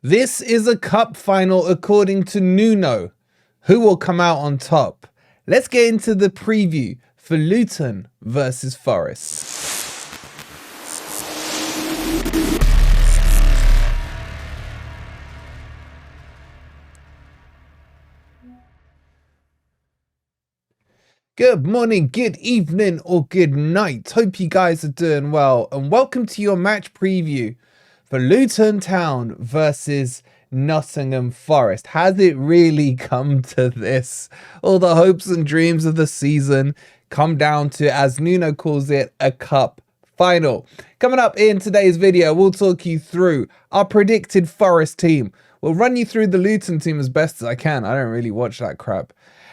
This is a cup final according to Nuno. Who will come out on top? Let's get into the preview for Luton versus Forest. Good morning, good evening, or good night. Hope you guys are doing well, and welcome to your match preview for Luton Town versus Nottingham Forest. Has it really come to this? All the hopes and dreams of the season come down to, as Nuno calls it, a cup final. Coming up in today's video, we'll talk you through our predicted Forest team. We'll run you through the Luton team as best as I can. I don't really watch that crap.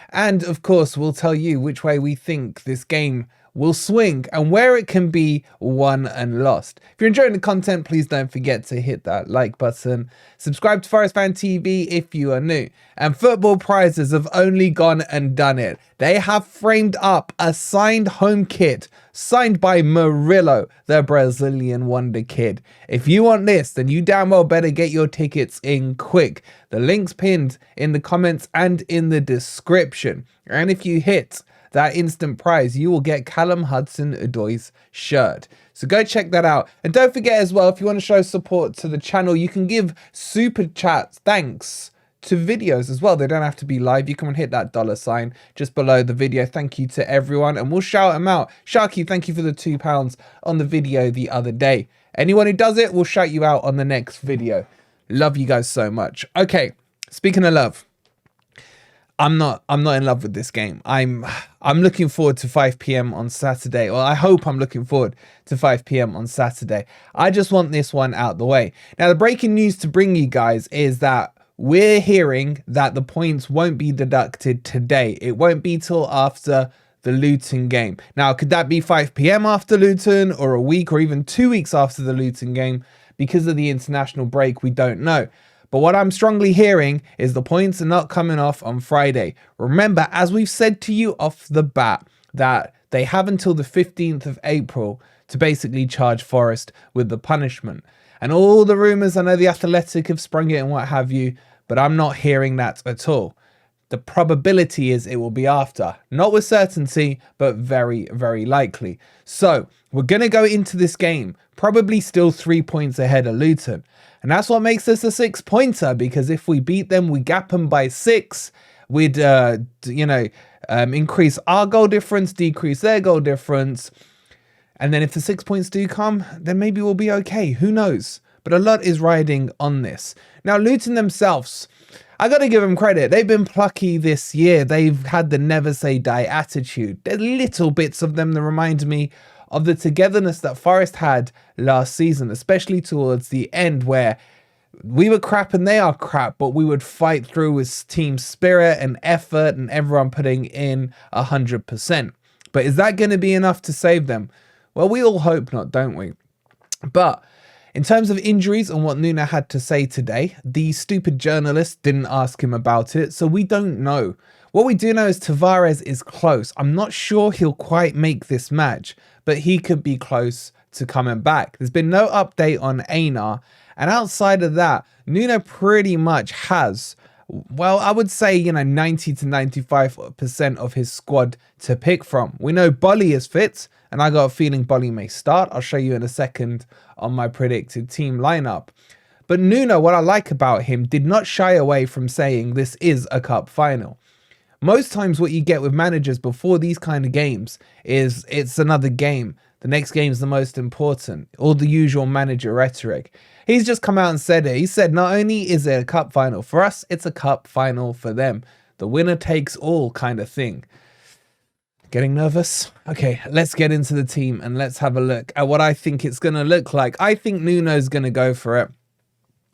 And of course, we'll tell you which way we think this game will swing and where it can be won and lost. If you're enjoying the content, please don't forget to hit that like button. Subscribe to Forest Fan TV if you are new. And Football Prizes have only gone and done it. They have framed up a signed home kit signed by Murillo, the Brazilian wonder kid. If you want this, then you damn well better get your tickets in quick. The link's pinned in the comments and in the description. And if you hit that instant prize, you will get Callum Hudson-Odoi's shirt. So go check that out. And don't forget as well, if you want to show support to the channel, you can give super chats thanks to videos as well. They don't have to be live. You can hit that $sign just below the video. Thank you to everyone, and we'll shout them out. Sharky, thank you for the £2 on the video the other day. Anyone who does it, we'll shout you out on the next video. Love you guys so much. Okay, speaking of love, I'm not in love with this game. I'm looking forward to 5 p.m. on Saturday. Well, I hope I'm looking forward to 5 p.m. on Saturday. I just want this one out the way. Now, the breaking news to bring you guys is that we're hearing that the points won't be deducted today. It won't be till after the Luton game. Now, could that be 5 p.m. after Luton, or a week, or even 2 weeks after the Luton game? Because of the international break, we don't know. But what I'm strongly hearing is the points are not coming off on Friday. Remember, as we've said to you off the bat, that they have until the 15th of April to basically charge Forest with the punishment. And all the rumours, I know the Athletic have sprung it and what have you, but I'm not hearing that at all. The probability is it will be after. Not with certainty, but very, very likely. So we're going to go into this game probably still 3 points ahead of Luton. And that's what makes this a 6-pointer, because if we beat them, we gap them by 6. We'd, increase our goal difference, decrease their goal difference. And then if the 6 points do come, then maybe we'll be okay. Who knows? But a lot is riding on this. Now, Luton themselves, I got to give them credit. They've been plucky this year. They've had the never say die attitude. There's little bits of them that remind me of the togetherness that Forest had last season, especially towards the end, where we were crap and they are crap, but we would fight through with team spirit and effort and everyone putting in 100%. But is that going to be enough to save them? Well, we all hope not, don't we? But in terms of injuries and what Nuno had to say today, the stupid journalist didn't ask him about it, so we don't know. What we do know is Tavares is close. I'm not sure he'll quite make this match, but he could be close to coming back. There's been no update on Reyna, and outside of that, Nuno pretty much has, well, I would say, 90 to 95% of his squad to pick from. We know Bolly is fit, and I got a feeling Bolly may start. I'll show you in a second on my predicted team lineup. But Nuno, what I like about him, did not shy away from saying this is a cup final. Most times what you get with managers before these kind of games is it's another game. The next game is the most important. All the usual manager rhetoric. He's just come out and said it. He said not only is it a cup final for us, it's a cup final for them. The winner takes all kind of thing. Getting nervous? Okay, let's get into the team and let's have a look at what I think it's going to look like. I think Nuno's going to go for it.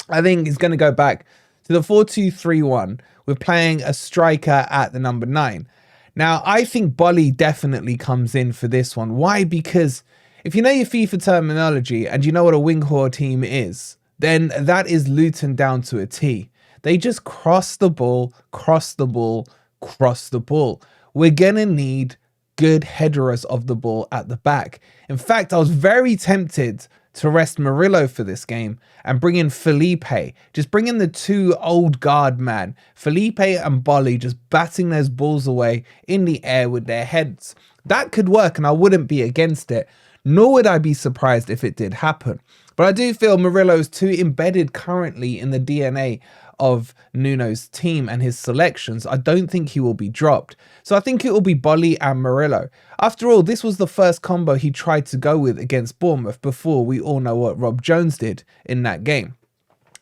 I think he's going to go back to the 4-2-3-1 with playing a striker at the number 9. Now, I think Bolly definitely comes in for this one. Why? Because if you know your FIFA terminology and you know what a wing whore team is, then that is Luton down to a T. They just cross the ball, cross the ball, cross the ball. We're going to need good headers of the ball at the back. In fact, I was very tempted to rest Murillo for this game and bring in Felipe. Just bring in the two old guard man, Felipe and Bolly, just batting those balls away in the air with their heads. That could work and I wouldn't be against it, nor would I be surprised if it did happen. But I do feel Murillo's too embedded currently in the DNA of Nuno's team and his selections. I don't think he will be dropped. So I think it will be Bolly and Murillo. After all, this was the first combo he tried to go with against Bournemouth before we all know what Rob Jones did in that game.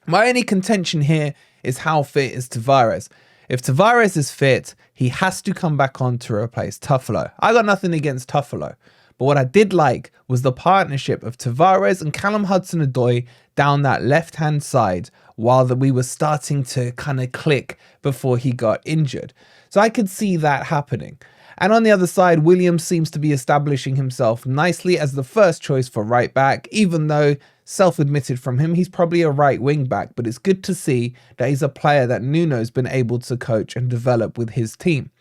My only contention here is how fit is Tavares. If Tavares is fit, he has to come back on to replace Tuffalo. I got nothing against Tuffalo. But what I did like was the partnership of Tavares and Callum Hudson-Odoi down that left-hand side while we were starting to kind of click before he got injured. So I could see that happening. And on the other side, Williams seems to be establishing himself nicely as the first choice for right back, even though self-admitted from him, he's probably a right wing back. But it's good to see that he's a player that Nuno's been able to coach and develop with his team.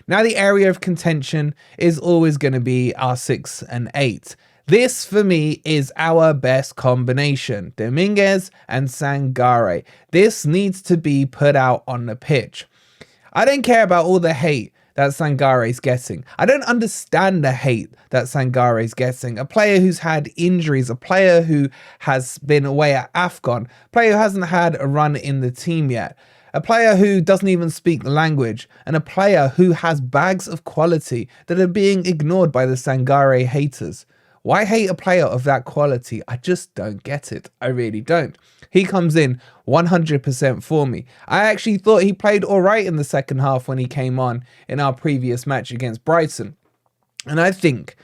Now, the area of contention is always going to be our 6 and 8. This, for me, is our best combination, Dominguez and Sangare. This needs to be put out on the pitch. I don't care about all the hate that Sangare's getting. I don't understand the hate that Sangare's getting. A player who's had injuries, a player who has been away at AFCON, a player who hasn't had a run in the team yet. A player who doesn't even speak the language, and a player who has bags of quality that are being ignored by the Sangare haters. Why hate a player of that quality? I just don't get it. I really don't. He comes in 100% for me. I actually thought he played all right in the second half when he came on in our previous match against Brighton. And I think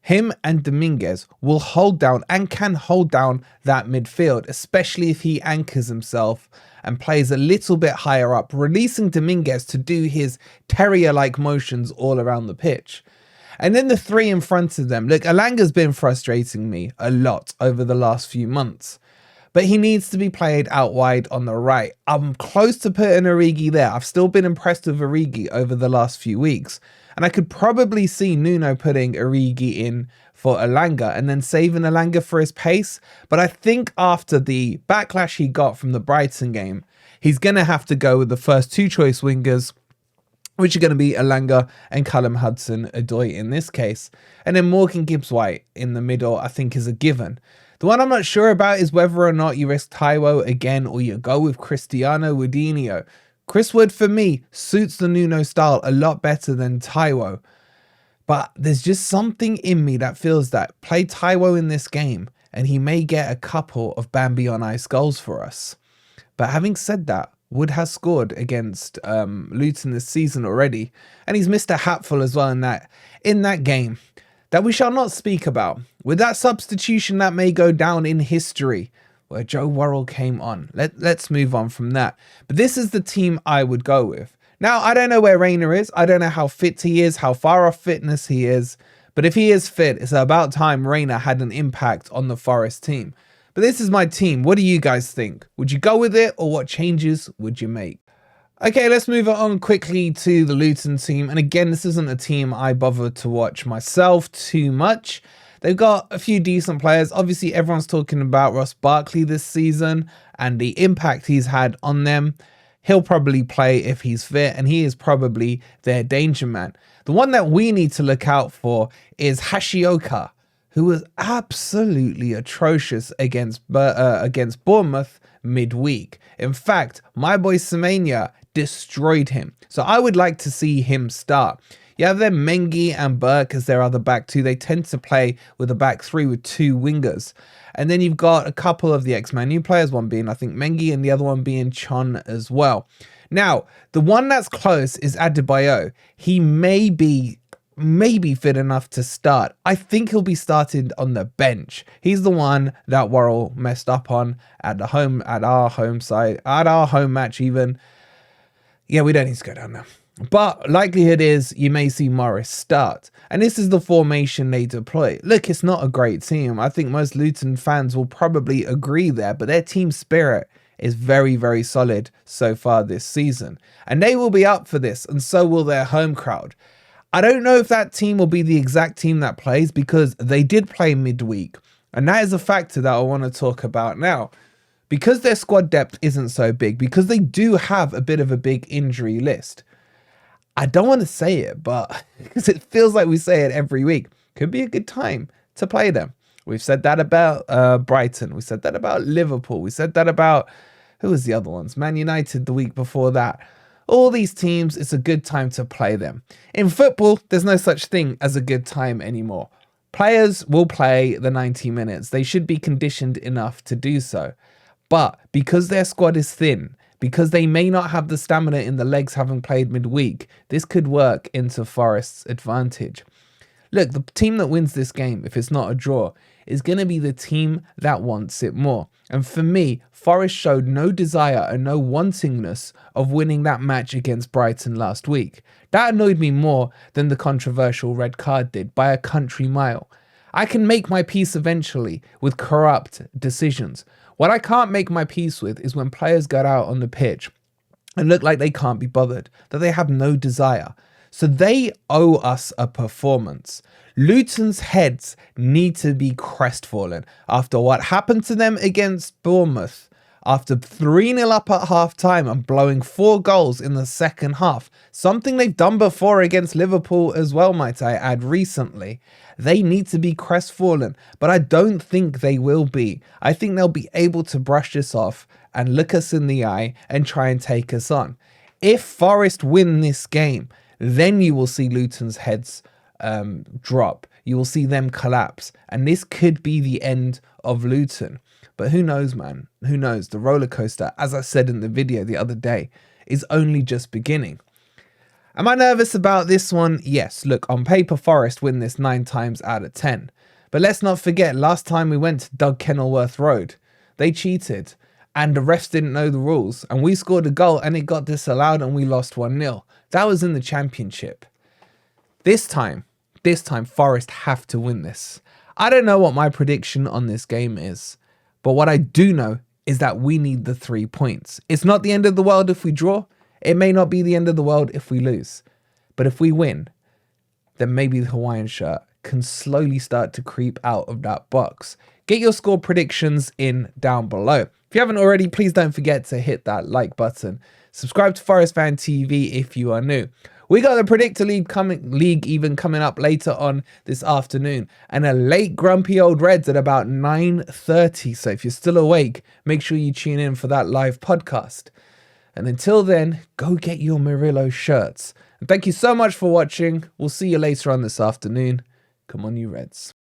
him and Dominguez will hold down and can hold down that midfield, especially if he anchors himself and plays a little bit higher up, releasing Dominguez to do his terrier-like motions all around the pitch. And then the three in front of them. Look, Alanga's been frustrating me a lot over the last few months, but he needs to be played out wide on the right. I'm close to putting Origi there. I've still been impressed with Origi over the last few weeks. And I could probably see Nuno putting Origi in for Alanga and then saving Alanga for his pace. But I think after the backlash he got from the Brighton game, he's going to have to go with the first two choice wingers, which are going to be Alanga and Callum Hudson-Odoi in this case. And then Morgan Gibbs-White in the middle, I think, is a given. The one I'm not sure about is whether or not you risk Taiwo again or you go with Cristiano Woodinho. Chris Wood, for me, suits the Nuno style a lot better than Taiwo. But there's just something in me that feels that play Taiwo in this game and he may get a couple of Bambi on ice goals for us. But having said that, Wood has scored against Luton this season already. And he's missed a hatful as well in that game that we shall not speak about. With that substitution that may go down in history, where Joe Worrell came on. Let's move on from that. But this is the team I would go with. Now, I don't know where Reyna is. I don't know how fit he is, how far off fitness he is. But if he is fit, it's about time Reyna had an impact on the Forest team. But this is my team. What do you guys think? Would you go with it or what changes would you make? Okay, let's move on quickly to the Luton team. And again, this isn't a team I bothered to watch myself too much. They've got a few decent players. Obviously, everyone's talking about Ross Barkley this season and the impact he's had on them. He'll probably play if he's fit, and he is probably their danger man. The one that we need to look out for is Hashioka, who was absolutely atrocious against Bournemouth midweek. In fact, my boy Semenya destroyed him. So I would like to see him start. You have then Mengi and Burke as their other back two. They tend to play with a back three with two wingers. And then you've got a couple of the ex-Man U players, one being, I think, Mengi and the other one being Chon as well. Now, the one that's close is Adebayo. He may be fit enough to start. I think he'll be started on the bench. He's the one that Worrell messed up on at our home match even. Yeah, we don't need to go down there. But likelihood is you may see Morris start. And this is the formation they deploy. Look, it's not a great team. I think most Luton fans will probably agree there. But their team spirit is very, very solid so far this season. And they will be up for this. And so will their home crowd. I don't know if that team will be the exact team that plays because they did play midweek And that is a factor that I want to talk about now. Because their squad depth isn't so big, because they do have a bit of a big injury list, I don't want to say it, but because it feels like we say it every week, could be a good time to play them. We've said that about Brighton. We said that about Liverpool. We said that about, who was the other ones? Man United the week before that. All these teams, it's a good time to play them. In football, there's no such thing as a good time anymore. Players will play the 90 minutes. They should be conditioned enough to do so. But because their squad is thin, because they may not have the stamina in the legs having played midweek, this could work into Forest's advantage. Look, the team that wins this game, if it's not a draw, is going to be the team that wants it more. And for me, Forest showed no desire and no wantingness of winning that match against Brighton last week. That annoyed me more than the controversial red card did by a country mile. I can make my peace eventually with corrupt decisions. What I can't make my peace with is when players get out on the pitch and look like they can't be bothered, that they have no desire. So they owe us a performance. Luton's heads need to be crestfallen after what happened to them against Bournemouth, after 3-0 up at half-time and blowing 4 goals in the second half. Something they've done before against Liverpool as well, might I add, recently. They need to be crestfallen, but I don't think they will be. I think they'll be able to brush this off and look us in the eye and try and take us on. If Forest win this game, then you will see Luton's heads drop. You will see them collapse. And this could be the end of Luton. But who knows, man? Who knows? The roller coaster, as I said in the video the other day, is only just beginning. Am I nervous about this one? Yes. Look, on paper, Forest win this 9 times out of 10. But let's not forget, last time we went to Kenilworth Road, they cheated. And the refs didn't know the rules. And we scored a goal and it got disallowed and we lost 1-0. That was in the championship. This time, Forest have to win this. I don't know what my prediction on this game is. But what I do know is that we need the 3 points. It's not the end of the world if we draw. It may not be the end of the world if we lose. But if we win, then maybe the Hawaiian shirt can slowly start to creep out of that box. Get your score predictions in down below. If you haven't already, please don't forget to hit that like button. Subscribe to Forest Fan TV if you are new. We got the Predictor League coming up later on this afternoon, and a late grumpy old Reds at about 9:30. So if you're still awake, make sure you tune in for that live podcast. And until then, go get your Murillo shirts. And thank you so much for watching. We'll see you later on this afternoon. Come on, you Reds.